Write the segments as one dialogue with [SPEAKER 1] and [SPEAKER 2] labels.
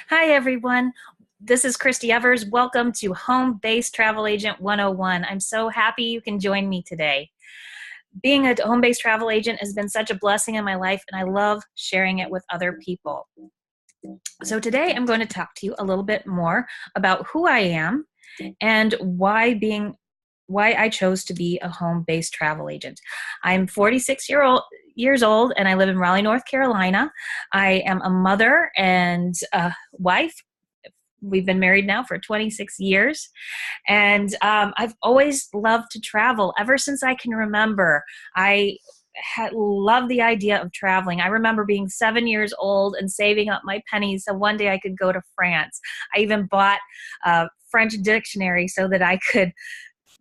[SPEAKER 1] Hi, everyone. This is Christy Evers. Welcome to Home Based Travel Agent 101. I'm so happy you can join me today. Being a home based travel agent has been such a blessing in my life, and I love sharing it with other people. So, today I'm going to talk to you a little bit more about who I am and why I chose to be a home-based travel agent. I'm 46 years old and I live in Raleigh, North Carolina. I am a mother and a wife. We've been married now for 26 years. And I've always loved to travel ever since I can remember. I had loved the idea of traveling. I remember being 7 years old and saving up my pennies so one day I could go to France. I even bought a French dictionary so that I could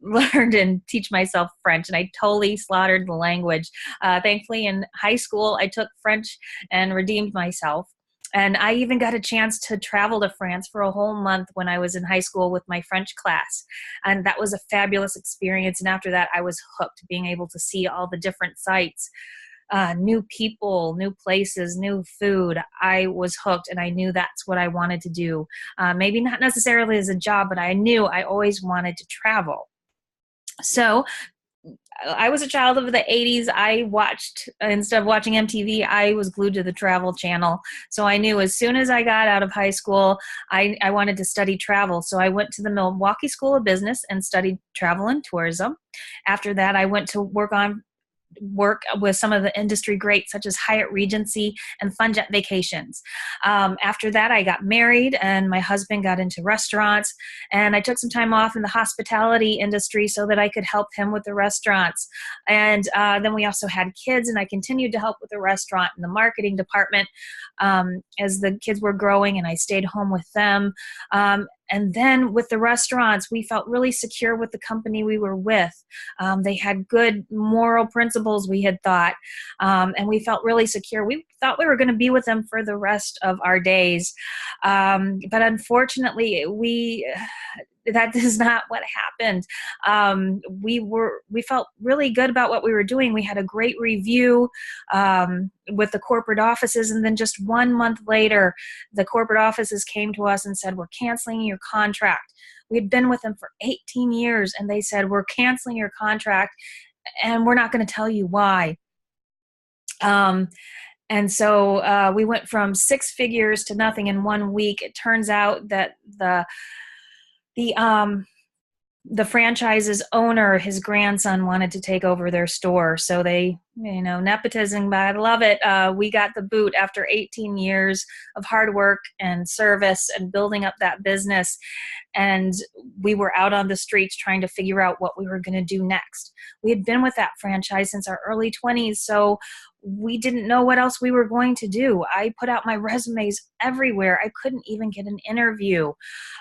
[SPEAKER 1] learn and teach myself French, and I totally slaughtered the language. Thankfully, in high school, I took French and redeemed myself. And I even got a chance to travel to France for a whole month when I was in high school with my French class. And that was a fabulous experience. And after that, I was hooked, being able to see all the different sites, new people, new places, new food. I was hooked, and I knew that's what I wanted to do. Maybe not necessarily as a job, but I knew I always wanted to travel. So I was a child of the 80s. I watched, instead of watching MTV, I was glued to the Travel Channel. So I knew as soon as I got out of high school, I wanted to study travel. So I went to the Milwaukee School of Business and studied travel and tourism. After that, I went to work with some of the industry greats such as Hyatt Regency and Fun Jet Vacations. After that, I got married and my husband got into restaurants, and I took some time off in the hospitality industry so that I could help him with the restaurants. And then we also had kids, and I continued to help with the restaurant and the marketing department as the kids were growing, and I stayed home with them. And then with the restaurants, we felt really secure with the company we were with. They had good moral principles, we had thought, and we felt really secure. We thought we were going to be with them for the rest of our days. But unfortunately, that is not what happened. We felt really good about what we were doing. We had a great review with the corporate offices, and then just 1 month later, the corporate offices came to us and said, "We're canceling your contract." We had been with them for 18 years, and they said, "We're canceling your contract, and we're not going to tell you why." And so we went from six figures to nothing in 1 week. It turns out that the the franchise's owner, his grandson, wanted to take over their store. So they, nepotism, but I love it. We got the boot after 18 years of hard work and service and building up that business. And we were out on the streets trying to figure out what we were going to do next. We had been with that franchise since our early 20s, so we didn't know what else we were going to do. I put out my resumes everywhere. I couldn't even get an interview.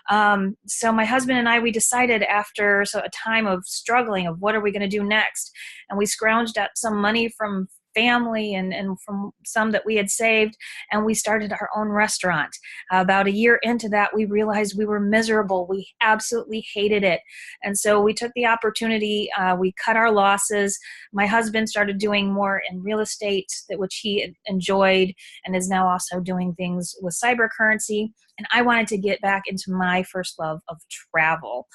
[SPEAKER 1] So my husband and I, we decided after a time of struggling of what are we going to do next, and we scrounged up some money from family and from some that we had saved, and we started our own restaurant. About a year into that, we realized we were miserable. We absolutely hated it. And so we took the opportunity, we cut our losses. My husband started doing more in real estate, which he enjoyed, and is now also doing things with cyber currency. And I wanted to get back into my first love of travel.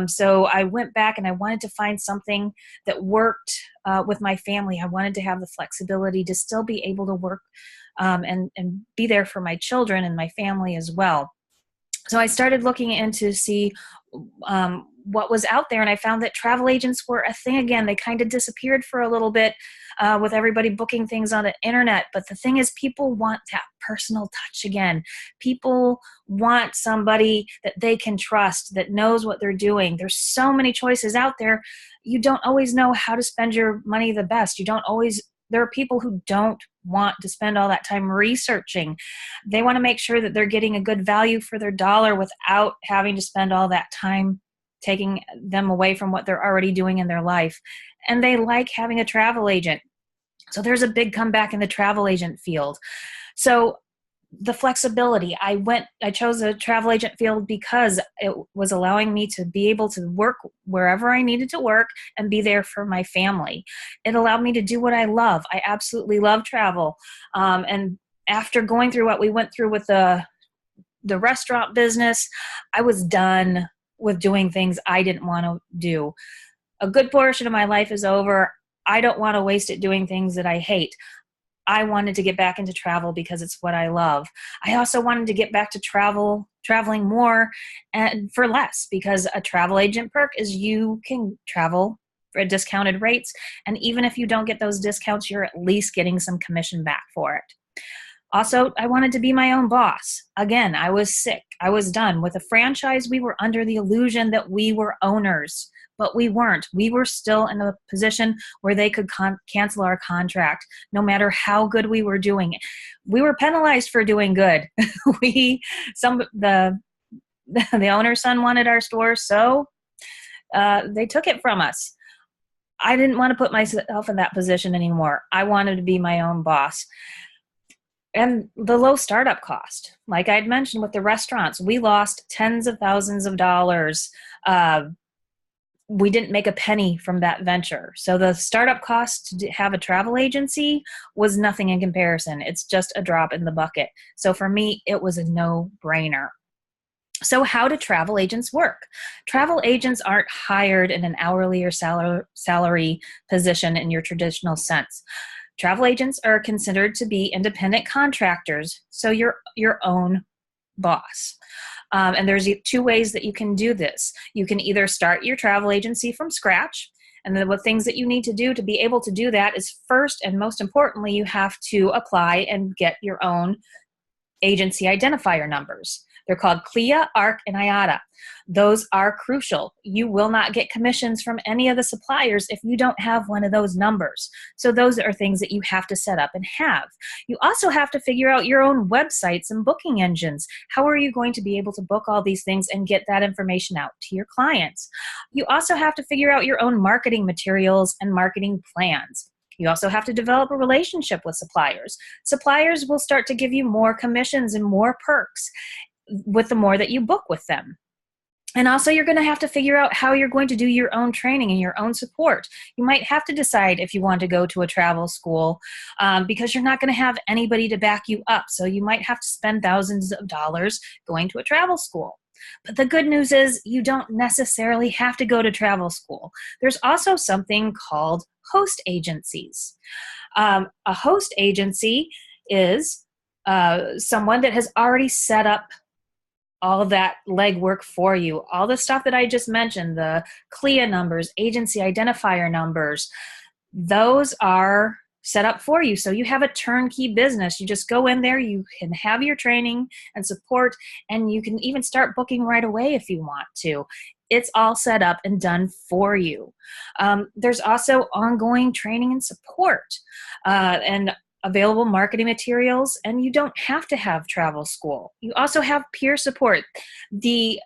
[SPEAKER 1] So I went back and I wanted to find something that worked with my family. I wanted to have the flexibility to still be able to work and be there for my children and my family as well. So I started looking into see what was out there, and I found that travel agents were a thing again. They kind of disappeared for a little bit with everybody booking things on the internet. But the thing is, people want that personal touch again. People want somebody that they can trust, that knows what they're doing. There's so many choices out there. You don't always know how to spend your money the best. There are people who don't want to spend all that time researching. They want to make sure that they're getting a good value for their dollar without having to spend all that time taking them away from what they're already doing in their life. And they like having a travel agent. So there's a big comeback in the travel agent field. So the flexibility, I chose a travel agent field because it was allowing me to be able to work wherever I needed to work and be there for my family. It allowed me to do what I love. I absolutely love travel. And after going through what we went through with the the restaurant business, I was done with doing things I didn't want to do. A good portion of my life is over. I don't want to waste it doing things that I hate. I wanted to get back into travel because it's what I love. I also wanted to get back to traveling more and for less, because a travel agent perk is you can travel for discounted rates. And even if you don't get those discounts, you're at least getting some commission back for it. Also, I wanted to be my own boss. Again, I was sick. I was done. With a franchise, we were under the illusion that we were owners, but we weren't. We were still in a position where they could cancel our contract no matter how good we were doing. We were penalized for doing good. The owner's son wanted our store, so they took it from us. I didn't want to put myself in that position anymore. I wanted to be my own boss. And the low startup cost, like I'd mentioned with the restaurants, we lost tens of thousands of dollars. We didn't make a penny from that venture. So the startup cost to have a travel agency was nothing in comparison. It's just a drop in the bucket. So for me, it was a no-brainer. So how do travel agents work? Travel agents aren't hired in an hourly or salary position in your traditional sense. Travel agents are considered to be independent contractors, so you're your own boss. And there's two ways that you can do this. You can either start your travel agency from scratch, and then what things that you need to do to be able to do that is, first and most importantly, you have to apply and get your own agency identifier numbers. They're called CLIA, ARC, and IATA. Those are crucial. You will not get commissions from any of the suppliers if you don't have one of those numbers. So those are things that you have to set up and have. You also have to figure out your own websites and booking engines. How are you going to be able to book all these things and get that information out to your clients? You also have to figure out your own marketing materials and marketing plans. You also have to develop a relationship with suppliers. Suppliers will start to give you more commissions and more perks with the more that you book with them. And also, you're going to have to figure out how you're going to do your own training and your own support. You might have to decide if you want to go to a travel school because you're not going to have anybody to back you up. So you might have to spend thousands of dollars going to a travel school. But the good news is you don't necessarily have to go to travel school. There's also something called host agencies. A host agency is someone that has already set up all that legwork for you. All the stuff that I just mentioned, the CLIA numbers, agency identifier numbers, those are set up for you. So you have a turnkey business. You just go in there, you can have your training and support, and you can even start booking right away if you want to. It's all set up and done for you. There's also ongoing training and support and available marketing materials, and you don't have to have travel school. You also have peer support. The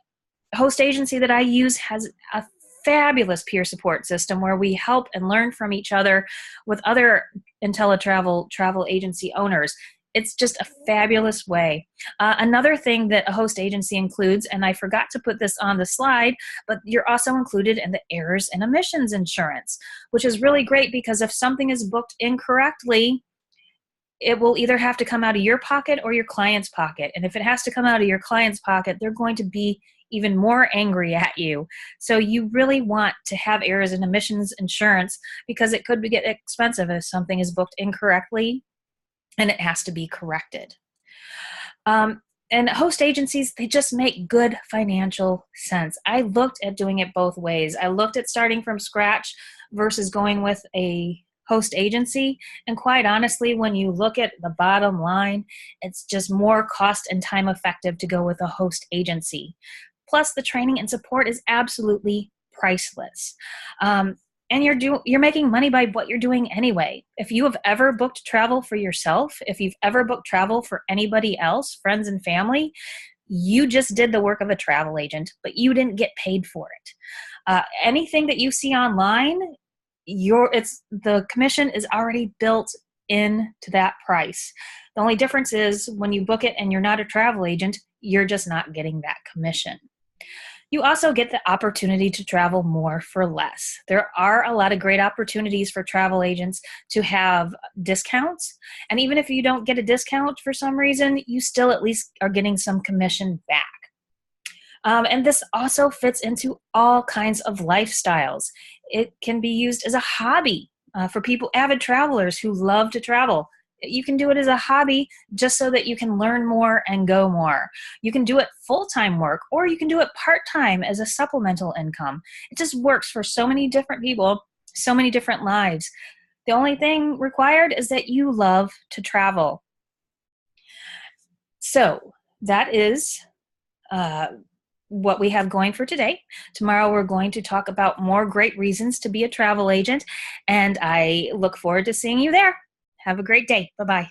[SPEAKER 1] host agency that I use has a fabulous peer support system where we help and learn from each other with other IntelliTravel travel agency owners. It's just a fabulous way. Another thing that a host agency includes, and I forgot to put this on the slide, but you're also included in the errors and omissions insurance, which is really great because if something is booked incorrectly, it will either have to come out of your pocket or your client's pocket. And if it has to come out of your client's pocket, they're going to be even more angry at you. So you really want to have errors and omissions insurance because it could get expensive if something is booked incorrectly and it has to be corrected. And host agencies, they just make good financial sense. I looked at doing it both ways. I looked at starting from scratch versus going with a host agency. And quite honestly, when you look at the bottom line, it's just more cost and time effective to go with a host agency. Plus, the training and support is absolutely priceless. And you're making money by what you're doing anyway. If you have ever booked travel for yourself, if you've ever booked travel for anybody else, friends and family, you just did the work of a travel agent, but you didn't get paid for it. Anything that you see online, the commission is already built into that price. The only difference is when you book it and you're not a travel agent, you're just not getting that commission. You also get the opportunity to travel more for less. There are a lot of great opportunities for travel agents to have discounts. And even if you don't get a discount for some reason, you still at least are getting some commission back. And this also fits into all kinds of lifestyles. It can be used as a hobby for people, avid travelers who love to travel. You can do it as a hobby just so that you can learn more and go more. You can do it full-time work, or you can do it part-time as a supplemental income. It just works for so many different people, so many different lives. The only thing required is that you love to travel. So that is what we have going for today. Tomorrow we're going to talk about more great reasons to be a travel agent, and I look forward to seeing you there. Have a great day. Bye-bye.